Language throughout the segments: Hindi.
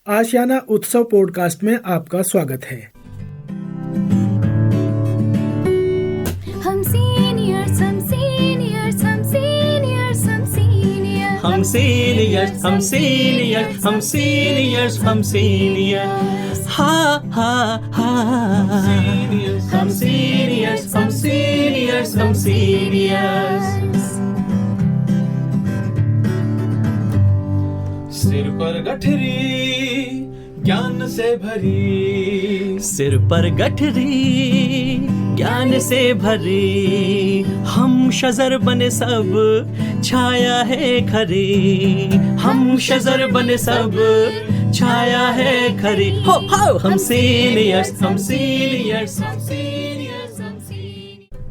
आशियाना उत्सव पॉडकास्ट में आपका स्वागत है। हम सीनियर्स हम सीनियर्स हम सीनियर्स हम सीनियर्स हम सीनियर्स हम सीनियर्स हम सीनियर्स हम सीनियर्स हा हा हा हम सीनियर्स हम सीनियर्स हम सीनियर्स। सिर पर गठरी ज्ञान से भरी, सिर पर गठरी ज्ञान से भरी, हम शजर बने सब छाया है खरी, हम शजर बने सब छाया है खरी। हो हम सीनियर्स हम सीनियर्स हम सीनियर्स हम सीनियर्स।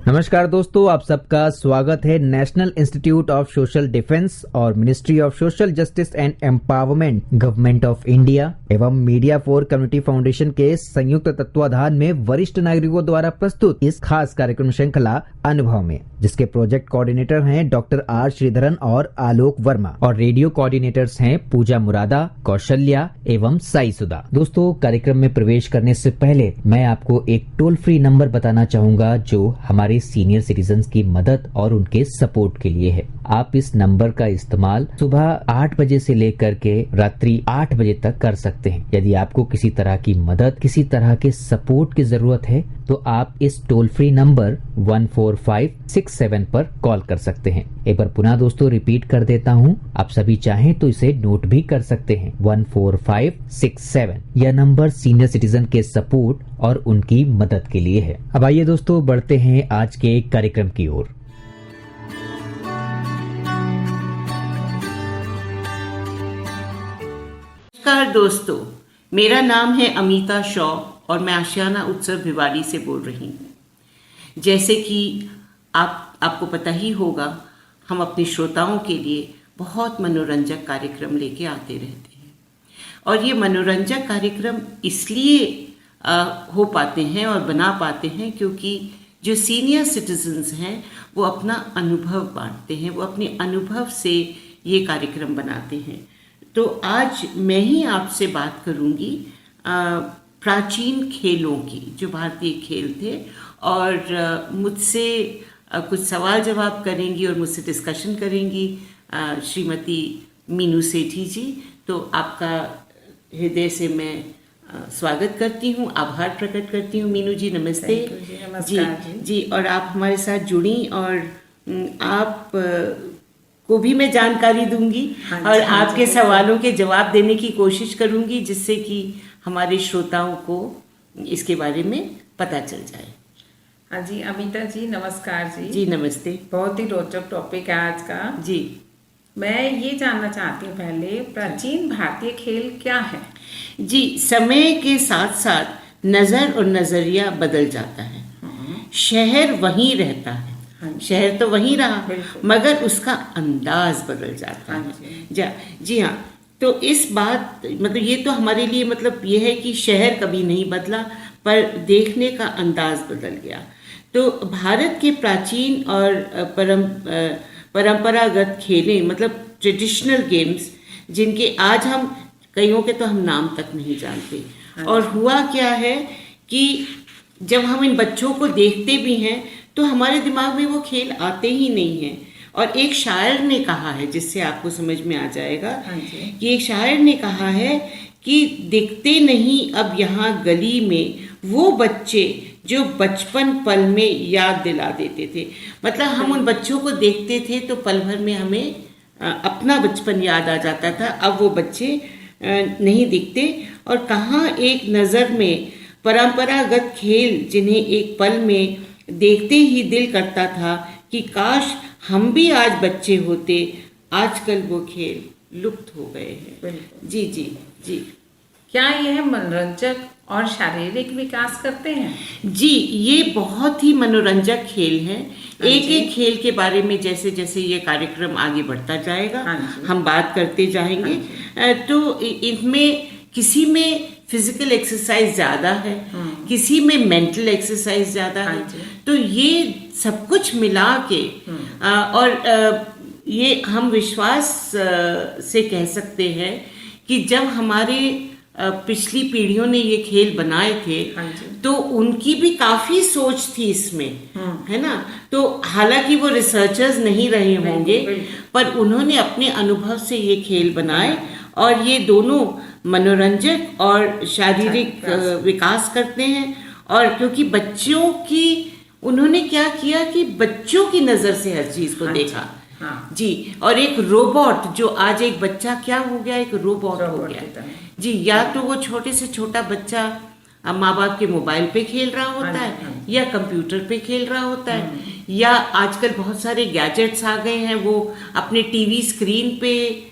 नमस्कार दोस्तों, आप सबका स्वागत है national institute of social defence और ministry of social justice and empowerment, government of India एवं मीडिया फॉर कम्युनिटी फाउंडेशन के संयुक्त तत्वाधान में वरिष्ठ नागरिकों द्वारा प्रस्तुत इस खास कार्यक्रम श्रृंखला अनुभव में, जिसके प्रोजेक्ट कोऑर्डिनेटर हैं डॉक्टर आर श्रीधरन और आलोक वर्मा और रेडियो कोऑर्डिनेटर्स हैं पूजा मुरादा, कौशल्या एवं साई सुधा। दोस्तों, कार्यक्रम में प्रवेश करने से पहले मैं आपको एक टोल फ्री नंबर बताना चाहूंगा जो हमारे सीनियर सिटीजन्स की मदद और उनके सपोर्ट के लिए है। आप इस नंबर का इस्तेमाल सुबह 8 बजे से लेकर के रात्रि 8 बजे तक कर सकते हैं। यदि आपको किसी तरह की मदद, किसी तरह के सपोर्ट की जरूरत है तो आप इस टोल फ्री नंबर 14567 पर कॉल कर सकते हैं। एक बार पुनः दोस्तों रिपीट कर देता हूँ, आप सभी चाहें तो इसे नोट भी कर सकते हैं। 14567 यह नंबर सीनियर सिटीजन के सपोर्ट और उनकी मदद के लिए है। अब आइए दोस्तों बढ़ते हैं आज के कार्यक्रम की ओर। नमस्कार दोस्तों, मेरा नाम है अमिता शॉ और मैं आशियाना उत्सव भिवाड़ी से बोल रही हूँ। जैसे कि आपको पता ही होगा, हम अपने श्रोताओं के लिए बहुत मनोरंजक कार्यक्रम लेके आते रहते हैं और ये मनोरंजक कार्यक्रम इसलिए हो पाते हैं और बना पाते हैं क्योंकि जो सीनियर सिटीजन्स हैं वो अपना अनुभव बांटते हैं, वो अपने अनुभव से ये कार्यक्रम बनाते हैं। तो आज मैं ही आपसे बात करूंगी प्राचीन खेलों की, जो भारतीय खेल थे, और मुझसे कुछ सवाल जवाब करेंगी और मुझसे डिस्कशन करेंगी श्रीमती मीनू सेठी जी। तो आपका हृदय से मैं स्वागत करती हूँ, आभार प्रकट करती हूँ। मीनू जी नमस्ते। नमस्कार जी, और आप हमारे साथ जुड़ी और आप को भी मैं जानकारी दूंगी और आपके सवालों के जवाब देने की कोशिश करूंगी, जिससे कि हमारे श्रोताओं को इसके बारे में पता चल जाए। हाँ जी, अमिता जी नमस्कार जी। जी नमस्ते। बहुत ही रोचक टॉपिक है आज का। जी, मैं ये जानना चाहती हूँ पहले, प्राचीन भारतीय खेल क्या है? जी, समय के साथ साथ नज़र और नज़रिया बदल जाता है। शहर वहीं रहता है, शहर तो वहीं रहा, मगर उसका अंदाज बदल जाता है। जी हाँ, तो इस बात मतलब ये तो हमारे लिए मतलब ये है कि शहर कभी नहीं बदला, पर देखने का अंदाज बदल गया। तो भारत के प्राचीन और परंपरागत खेलें, मतलब ट्रेडिशनल गेम्स, जिनके आज हम कईयों के तो हम नाम तक नहीं जानते। और हुआ क्या है कि जब हम इन बच्चों को देखते भी हैं तो हमारे दिमाग में वो खेल आते ही नहीं हैं। और एक शायर ने कहा है, जिससे आपको समझ में आ जाएगा, कि एक शायर ने कहा है कि दिखते नहीं अब यहाँ गली में वो बच्चे जो बचपन पल में याद दिला देते थे। मतलब हम उन बच्चों को देखते थे तो पल भर में हमें अपना बचपन याद आ जाता था। अब वो बच्चे नहीं दिखते, और कहाँ एक नज़र में परंपरागत खेल जिन्हें एक पल में देखते ही दिल करता था कि काश हम भी आज बच्चे होते, आजकल वो खेल लुप्त हो गए हैं। जी जी जी। क्या यह मनोरंजक और शारीरिक विकास करते हैं? जी, ये बहुत ही मनोरंजक खेल हैं। एक एक खेल के बारे में जैसे जैसे ये कार्यक्रम आगे बढ़ता जाएगा हम बात करते जाएंगे। तो इनमें किसी में फिजिकल एक्सरसाइज ज़्यादा है, किसी में मेंटल एक्सरसाइज ज़्यादा है। तो ये सब कुछ मिला के और ये हम विश्वास से कह सकते हैं कि जब हमारे पिछली पीढ़ियों ने ये खेल बनाए थे, हाँ जी। तो उनकी भी काफी सोच थी इसमें, है ना। तो हालांकि वो रिसर्चर्स नहीं रहे होंगे, पर उन्होंने अपने अनुभव से ये खेल बनाए, और ये दोनों मनोरंजक और शारीरिक विकास करते हैं। और क्योंकि बच्चों की, उन्होंने क्या किया कि बच्चों की नजर से हर चीज को देखा। हाँ। जी, और एक रोबोट, जो आज एक बच्चा क्या हो गया, एक रोबोट हो गया जी। या तो वो छोटे से छोटा बच्चा माँ बाप के मोबाइल पे खेल रहा होता है, या कंप्यूटर पे खेल रहा होता है, या आजकल बहुत सारे गैजेट्स आ गए हैं, वो अपने टीवी स्क्रीन पे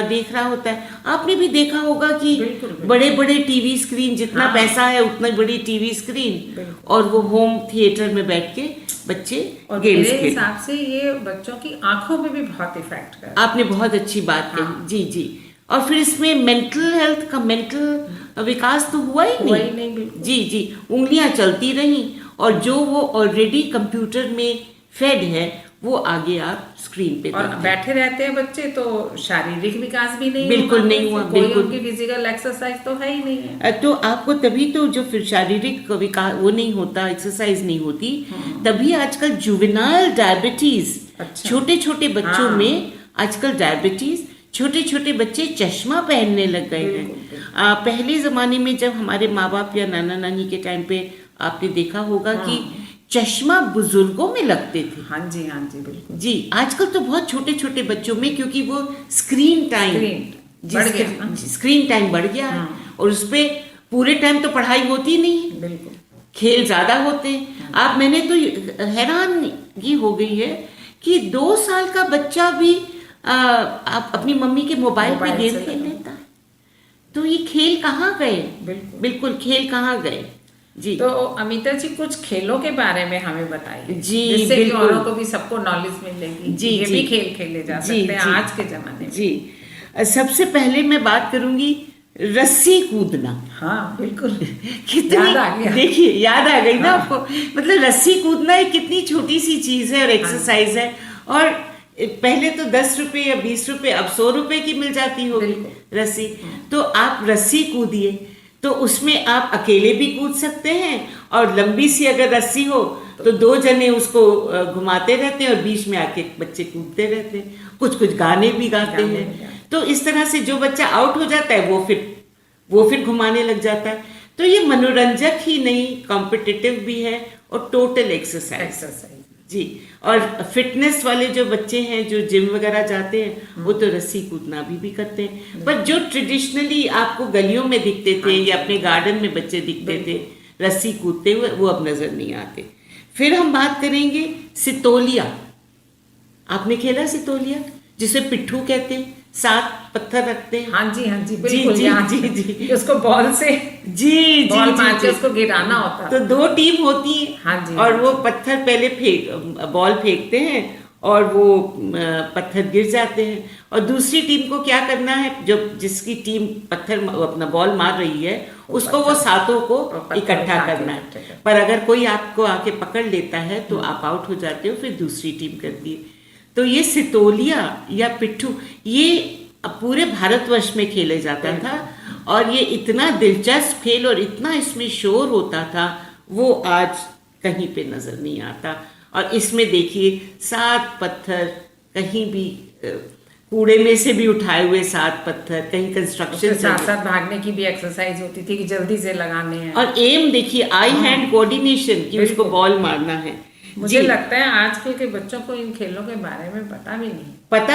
देख रहा होता है। आपने भी देखा होगा कि बड़े बड़े टीवी स्क्रीन, जितना पैसा है उतना बड़ी टीवी स्क्रीन, और वो होम थिएटर में बैठ के बच्चे गेम्स खेलते हैं। हिसाब से ये बच्चों की आंखों पे भी बहुत इफेक्ट कर। आपने बहुत अच्छी बात कही। जी जी। और फिर इसमें मेंटल हेल्थ का, मेंटल विकास तो हुआ ही नहीं। जी जी, उंगलियां चलती रहीं, और जो वो ऑलरेडी कंप्यूटर में फेड है वो आगे आप स्क्रीन पे और बैठे रहते हैं बच्चे, तो शारीरिक विकास भी नहीं, बिल्कुल नहीं हुआ, बिल्कुल उनकी फिजिकल एक्सरसाइज तो है ही नहीं है। तो आपको तभी तो जो फिर शारीरिक विकास वो नहीं होता, एक्सरसाइज नहीं होती, तभी आजकल जुवेनाइल डायबिटीज, छोटे छोटे बच्चों में आजकल डायबिटीज, छोटे छोटे बच्चे चश्मा पहनने लग गए हैं। पहले जमाने में जब हमारे माँ बाप या नाना नानी के टाइम पे आपने देखा होगा कि चश्मा बुजुर्गों में लगते थे। हाँ जी, हाँ जी, बिल्कुल जी। आजकल तो बहुत छोटे छोटे बच्चों में, क्योंकि वो स्क्रीन टाइम बढ़ गया है, और उसपे पूरे टाइम तो पढ़ाई होती नहीं, बिल्कुल खेल ज्यादा होते हैं। आप, मैंने तो हैरानगी हो गई है कि 2 साल का बच्चा भी आप अपनी मम्मी के मोबाइल पे गेम खेल लेता है। तो ये खेल कहाँ गए? बिल्कुल खेल कहाँ गए जी। तो अमिता जी, कुछ खेलों के बारे में हमें बताइए जी, जिससे कि बिल्कुल, औरों को भी, सबको नॉलेज मिलेगी जी, ये जी, भी खेल खेले जा सकते हैं आज के जमाने में। जी, सबसे पहले मैं बात करूंगी रस्सी कूदना। हाँ बिल्कुल कितनी याद आ गया। देखिए, याद आ गई ना आपको। मतलब रस्सी कूदना एक कितनी छोटी सी चीज है और एक्सरसाइज है, और पहले तो 10 रुपए या 20 रुपए, अब 100 रुपए की मिल जाती होगी रस्सी। तो आप रस्सी कूदिए, तो उसमें आप अकेले भी कूद सकते हैं, और लंबी सी अगर रस्सी हो तो 2 जने उसको घुमाते रहते हैं, और बीच में आके बच्चे कूदते रहते हैं, कुछ कुछ गाने भी गाते हैं। तो इस तरह से जो बच्चा आउट हो जाता है वो फिर घुमाने लग जाता है। तो ये मनोरंजक ही नहीं, कॉम्पिटिटिव भी है, और टोटल एक्सरसाइज जी। और फिटनेस वाले जो बच्चे हैं, जो जिम वगैरह जाते हैं, वो तो रस्सी कूदना भी करते हैं। पर जो ट्रेडिशनली आपको गलियों में दिखते थे या अपने गार्डन में बच्चे दिखते थे रस्सी कूदते हुए, वो अब नजर नहीं आते। फिर हम बात करेंगे सितोलिया। आपने खेला सितोलिया, जिसे पिट्ठू कहते हैं, 7 पत्थर रखते हैं। हाँ जी, हाँ जी, बिल्कुल जी। उसको बॉल से बॉल मार के उसको गिराना होता है। तो 2 टीम होती है। हाँ जी, और वो पत्थर पहले बॉल फेंकते हैं, और वो पत्थर गिर जाते हैं, और दूसरी टीम को क्या करना है, जब जिसकी टीम पत्थर अपना बॉल मार रही है, उसको वो 7 को इकट्ठा करना है। पर अगर कोई आपको आके पकड़ लेता है तो आप आउट हो जाते हो, फिर दूसरी टीम करती है। तो ये सितोलिया या पिट्ठू, ये पूरे भारतवर्ष में खेले जाता था, और ये इतना दिलचस्प खेल और इतना इसमें शोर होता था, वो आज कहीं पे नजर नहीं आता। और इसमें देखिए 7 पत्थर, कहीं भी कूड़े में से भी उठाए हुए 7 पत्थर, कहीं कंस्ट्रक्शन, साथ भागने की भी एक्सरसाइज होती थी कि जल्दी से लगाने हैं। और एम देखिए, आई हैंड कोऑर्डिनेशन, कि उसको बॉल मारना है। मुझे लगता है आजकल के बच्चों को इन खेलों के बारे में पता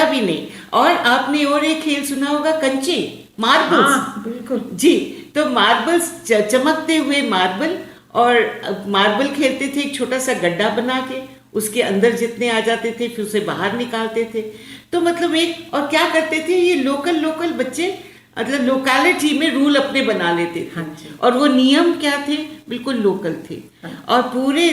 भी नहीं। और आपने और एक खेल सुना होगा, कंचे, मार्बल्स। हाँ, बिल्कुल जी। तो मार्बल्स, चमकते हुए मार्बल, और मार्बल खेलते थे, एक छोटा सा गड्ढा बना के उसके अंदर जितने आ जाते थे फिर उसे बाहर निकालते थे। तो मतलब एक, और क्या करते थे ये लोकल बच्चे, मतलब लोकेलिटी में रूल अपने बना लेते थे। और वो नियम क्या थे, बिल्कुल लोकल थे। और पूरे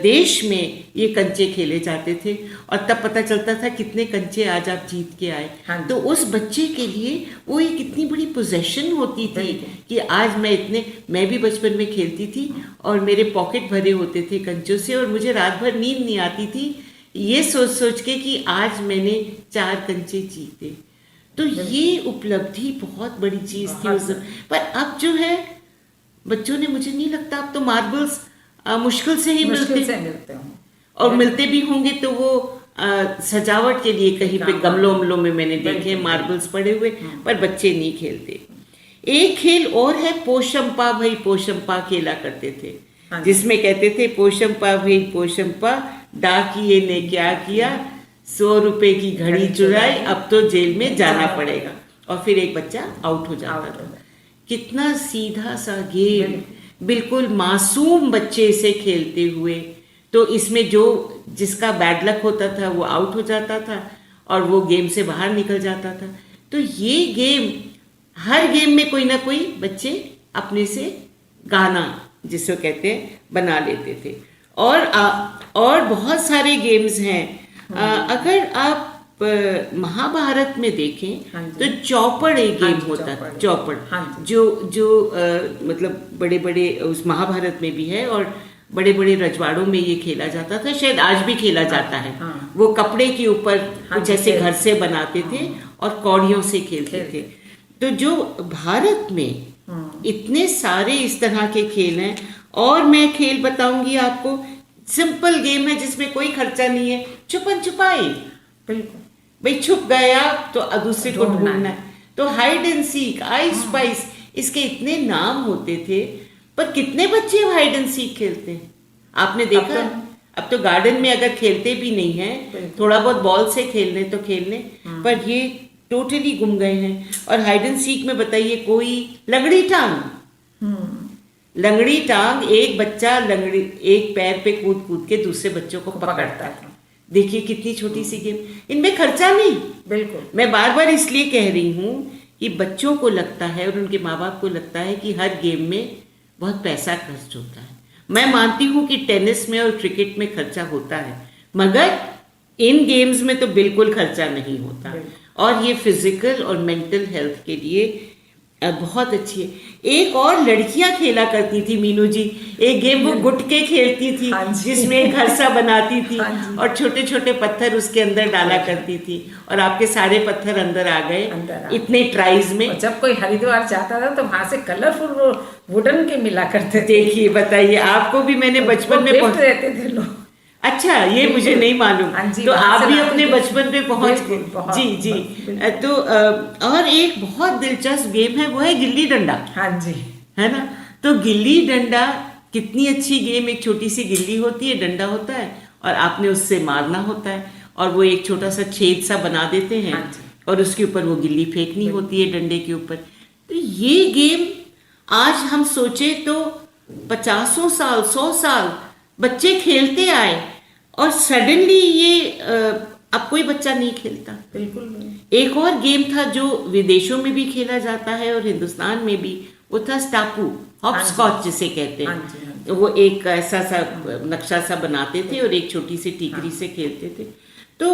देश में ये कंचे खेले जाते थे, और तब पता चलता था कितने कंचे आज आप जीत के आए। तो उस बच्चे के लिए वो एक कितनी बड़ी पोजेशन होती थी कि आज मैं भी बचपन में खेलती थी, और मेरे पॉकेट भरे होते थे कंचों से, और मुझे रात भर नींद नहीं आती थी ये सोच के कि आज मैंने 4 कंचे जीते। तो ये उपलब्धि बहुत बड़ी चीज थी उस समय। पर अब जो है बच्चों ने, मुझे नहीं लगता अब तो मार्बल्स मुश्किल से ही मिलते होंगे और मिलते भी होंगे तो वो सजावट के लिए कहीं पे गमलों वमलों में मैंने देखे मार्बल्स पड़े हुए, पर बच्चे नहीं खेलते। एक खेल और है पोशंपा भाई पोशंपा खेला करते थे, जिसमें कहते थे पोशंपा भाई पोशंपा डाकिए ने क्या किया, 100 रुपए की घड़ी चुराई, अब तो जेल में जाना पड़ेगा, और फिर एक बच्चा आउट हो जाता था। कितना सीधा सा गेम, बिल्कुल मासूम बच्चे इसे खेलते हुए, तो इसमें जो जिसका बैड लक होता था वो आउट हो जाता था और वो गेम से बाहर निकल जाता था। तो ये गेम, हर गेम में कोई ना कोई बच्चे अपने से गाना, जिसे कहते हैं, बना लेते थे। और बहुत सारे गेम्स हैं। अगर आप महाभारत में देखें तो चौपड़ एक गेम होता था, चौपड़, जो मतलब बड़े बड़े उस महाभारत में भी है और बड़े बड़े रजवाड़ों में ये खेला जाता था, शायद आज भी खेला जाता है। वो कपड़े के ऊपर कुछ ऐसे घर से बनाते थे और कौड़ियों से खेलते थे। तो जो भारत में इतने सारे इस तरह के खेल हैं, और मैं खेल बताऊंगी आपको, सिंपल गेम है जिसमें कोई खर्चा नहीं है, छुपन छुपाई। बिल्कुल, भाई छुप गया तो दूसरे को ढूंढना है। तो hide and seek, I spice, इसके इतने नाम होते थे, पर कितने बच्चे हाइड एंड सीक खेलते हैं आपने देखा? अब तो गार्डन में अगर खेलते भी नहीं है, थोड़ा बहुत बॉल से खेलने तो खेलने, पर ये टोटली गुम गए हैं। और हाइड एंड सीक में बताइए, कोई लंगड़ी टांग, लंगड़ी टांग, एक बच्चा लंगड़ी एक पैर पे कूद कूद के दूसरे बच्चों को पकड़ता था। देखिए कितनी छोटी सी गेम, इनमें खर्चा नहीं। बिल्कुल, मैं बार बार इसलिए कह रही हूँ कि बच्चों को लगता है और उनके माँ बाप को लगता है कि हर गेम में बहुत पैसा खर्च होता है। मैं मानती हूँ कि टेनिस में और क्रिकेट में खर्चा होता है, मगर इन गेम्स में तो बिल्कुल खर्चा नहीं होता। और ये फिजिकल और मेंटल हेल्थ के लिए बहुत अच्छी है। एक और लड़कियां खेला करती थी मीनू जी, एक गेम वो गुटके खेलती थी, जिसमें एक घर सा बनाती थी और छोटे छोटे पत्थर उसके अंदर डाला करती थी, और आपके सारे पत्थर अंदर आ गए इतने ट्राइज में। जब कोई हरिद्वार जाता था तो वहां से कलरफुल वुडन के मिला करते थे। देखिए बताइए, आपको भी मैंने बचपन में रहते थे लोग। अच्छा, ये मुझे नहीं मालूम। तो आप भी अपने बचपन पे पहुंच गए। जी जी। तो और एक बहुत दिलचस्प गेम है, वो है गिल्ली डंडा। हाँ जी, है ना? तो गिल्ली डंडा कितनी अच्छी गेम, एक छोटी सी गिल्ली होती है, डंडा होता है और आपने उससे मारना होता है, और वो एक छोटा सा छेद सा बना देते हैं और उसके ऊपर वो गिल्ली फेंकनी होती है डंडे के ऊपर। तो ये गेम आज हम सोचे तो 50 साल 100 साल बच्चे खेलते आए, और सडनली ये अब कोई बच्चा नहीं खेलता। बिल्कुल नहीं। एक और गेम था जो विदेशों में भी खेला जाता है और हिंदुस्तान में भी, वो था स्टापू, हॉप स्कॉच जिसे कहते हैं। वो एक ऐसा सा नक्शा सा बनाते थे और एक छोटी सी टीकरी से खेलते थे। तो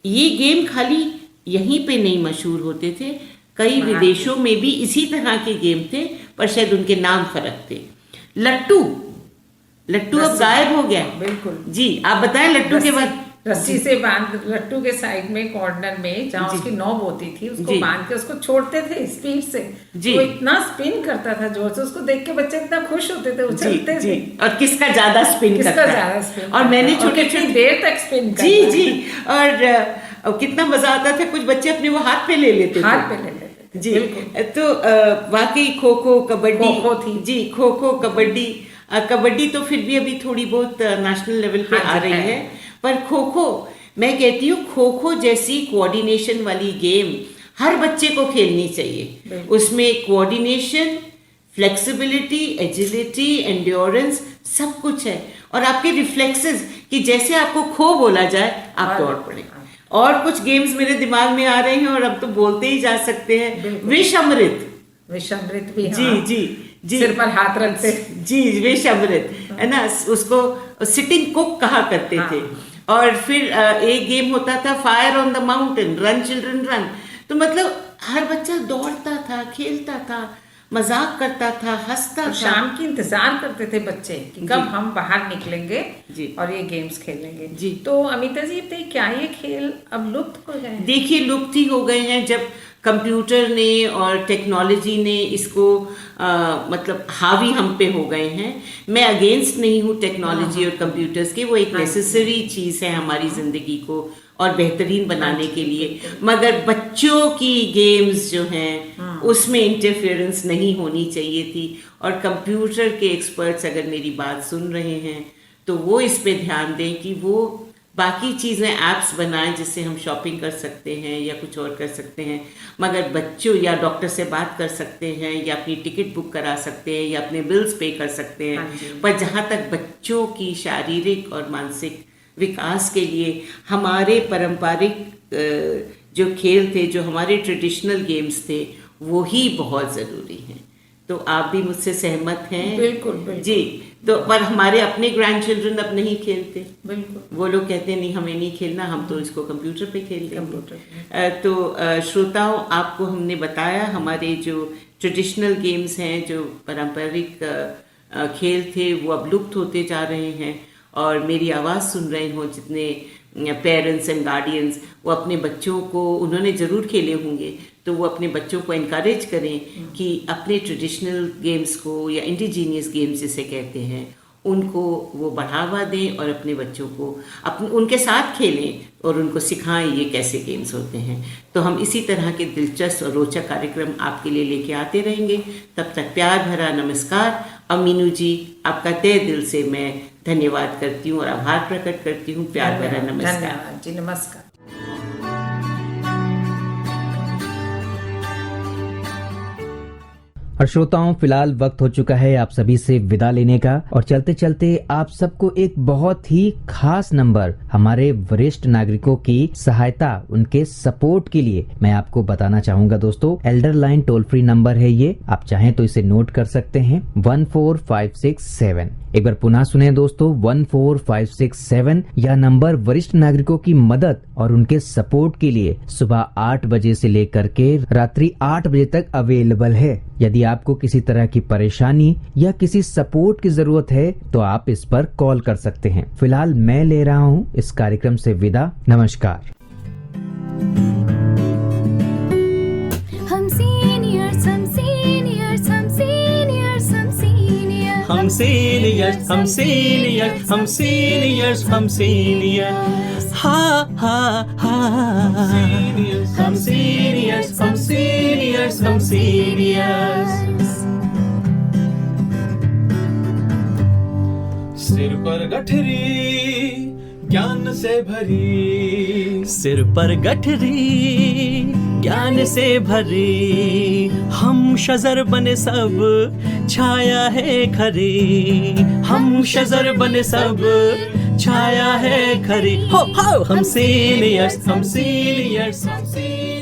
ये गेम खाली यहीं पे नहीं मशहूर होते थे, कई विदेशों में भी इसी तरह के गेम थे, पर शायद उनके नाम फर्क थे। लट्टू अब गायब हो गया। बिल्कुल जी, आप बताएं लट्टू के बाद। रस्सी से बांध, लट्टू के साइड में कॉर्नर में जहाँ उसकी नॉब होती थी, उसको बांध के उसको छोड़ते थे स्पीड से। वो इतना स्पिन करता था जोर से, उसको देख के बच्चे इतना खुश होते थे, उछलते थे। और किसका ज्यादा स्पिन करता है। और मैंने छोटे छोटे देर तक स्पिन करता। जी जी। और कितना मजा आता था, कुछ बच्चे अपने वो हाथ पे ले लेते थे। जी। तो वाकई खो खो कबड्डी थी जी, खो खो कबड्डी। कबड्डी तो फिर भी अभी थोड़ी बहुत नेशनल लेवल पे आ रही है, पर खो खो, मैं कहती हूँ खो खो जैसी कोऑर्डिनेशन वाली गेम हर बच्चे को खेलनी चाहिए। उसमें कोऑर्डिनेशन, फ्लेक्सिबिलिटी, एजिलिटी, एंड्योरेंस सब कुछ है, और आपके रिफ्लेक्सेस कि जैसे आपको खो बोला जाए आप दौड़ पड़े। और कुछ गेम्स मेरे दिमाग में आ रहे हैं और अब तो बोलते ही जा सकते हैं। विष अमृत भी। जी जी जी, सिर पर हाथ रखते। जी, विष अमृत है ना, उसको सिटिंग कुक कहा करते थे। और फिर एक गेम होता था fire on the mountain, run children run. तो मतलब हर बच्चा दौड़ता था, खेलता था, मजाक करता था, हंसता था। शाम की इंतजार करते थे बच्चे कि कब हम बाहर निकलेंगे जी। और ये गेम्स खेलेंगे जी। तो अमिता जी बताइए, क्या ये खेल अब लुप्त हो गए? देखिए, लुप्त ही हो गए हैं। जब कंप्यूटर ने और टेक्नोलॉजी ने इसको मतलब हावी हम पे हो गए हैं। मैं अगेंस्ट नहीं हूँ टेक्नोलॉजी और कंप्यूटर्स के, वो एक नेसेसरी चीज़ है हमारी ज़िंदगी को और बेहतरीन बनाने के लिए, मगर बच्चों की गेम्स जो हैं उसमें इंटरफेरेंस नहीं होनी चाहिए थी। और कंप्यूटर के एक्सपर्ट्स अगर मेरी बात सुन रहे हैं तो वो इस पे ध्यान दें कि वो बाकी चीज़ें ऐप्स बनाएं जिससे हम शॉपिंग कर सकते हैं या कुछ और कर सकते हैं, मगर बच्चों या डॉक्टर से बात कर सकते हैं या अपनी टिकट बुक करा सकते हैं या अपने बिल्स पे कर सकते हैं। पर जहाँ तक बच्चों की शारीरिक और मानसिक विकास के लिए हमारे पारंपरिक जो खेल थे, जो हमारे ट्रेडिशनल गेम्स थे, वो ही बहुत ज़रूरी हैं। तो आप भी मुझसे सहमत हैं? बिल्कुल, बिल्कुल। जी। तो पर हमारे अपने ग्रैंड चिल्ड्रन अब नहीं खेलते। बिल्कुल। वो लोग कहते हैं नहीं, हमें नहीं खेलना, हम तो इसको कंप्यूटर पे खेल लेंगे। कंप्यूटर तो श्रोताओं, आपको हमने बताया हमारे जो ट्रेडिशनल गेम्स हैं, जो पारंपरिक खेल थे, वो अब लुप्त होते जा रहे हैं। और मेरी आवाज़ सुन रहे हो जितने पेरेंट्स एंड गार्डियंस, वो अपने बच्चों को, उन्होंने ज़रूर खेले होंगे, तो वो अपने बच्चों को इनकरेज करें कि अपने ट्रेडिशनल गेम्स को या इंडिजीनियस गेम्स जिसे कहते हैं, उनको वो बढ़ावा दें और अपने बच्चों को उनके साथ खेलें और उनको सिखाएं ये कैसे गेम्स होते हैं। तो हम इसी तरह के दिलचस्प और रोचक कार्यक्रम आपके लिए लेके आते रहेंगे। तब तक प्यार भरा नमस्कार। अमीनू जी, आपका तहे दिल से मैं धन्यवाद करती हूँ और आभार प्रकट करती हूँ। प्यार भरा नमस्कार। धन्यवाद जी, नमस्कार। और श्रोताओं, फिलहाल वक्त हो चुका है आप सभी से विदा लेने का। और चलते चलते आप सबको एक बहुत ही खास नंबर हमारे वरिष्ठ नागरिकों की सहायता, उनके सपोर्ट के लिए मैं आपको बताना चाहूंगा दोस्तों। Elder line toll free number है ये, आप चाहें तो इसे नोट कर सकते हैं, 14567। एक बार पुनः सुने दोस्तों, 14567। यह नंबर वरिष्ठ नागरिकों की मदद और उनके सपोर्ट के लिए सुबह 8 बजे से लेकर के रात्रि 8 बजे तक अवेलेबल है। यदि आपको किसी तरह की परेशानी या किसी सपोर्ट की जरूरत है तो आप इस पर कॉल कर सकते हैं। फिलहाल मैं ले रहा हूँ इस कार्यक्रम से विदा। नमस्कार। हम सीनियर्स, हम सीनियर्स, हम सीनियर्स, हम सीनियर्स, हम सीनियर्स, हम सीनियर्स, हम सीनियर्स, हम सीनियर्स, हा हा हा, हम सीनियर्स, हम सीनियर्स, हम सीनियर्स। सिर पर गठरी ज्ञान से भरी, सिर पर गठरी ज्ञान से भरी, हम शजर बने सब छाया है खरी, हम शजर बने सब छाया है खरी। हो हम सीनियर्स, हम सीनियर्स, हम सीनियर्स।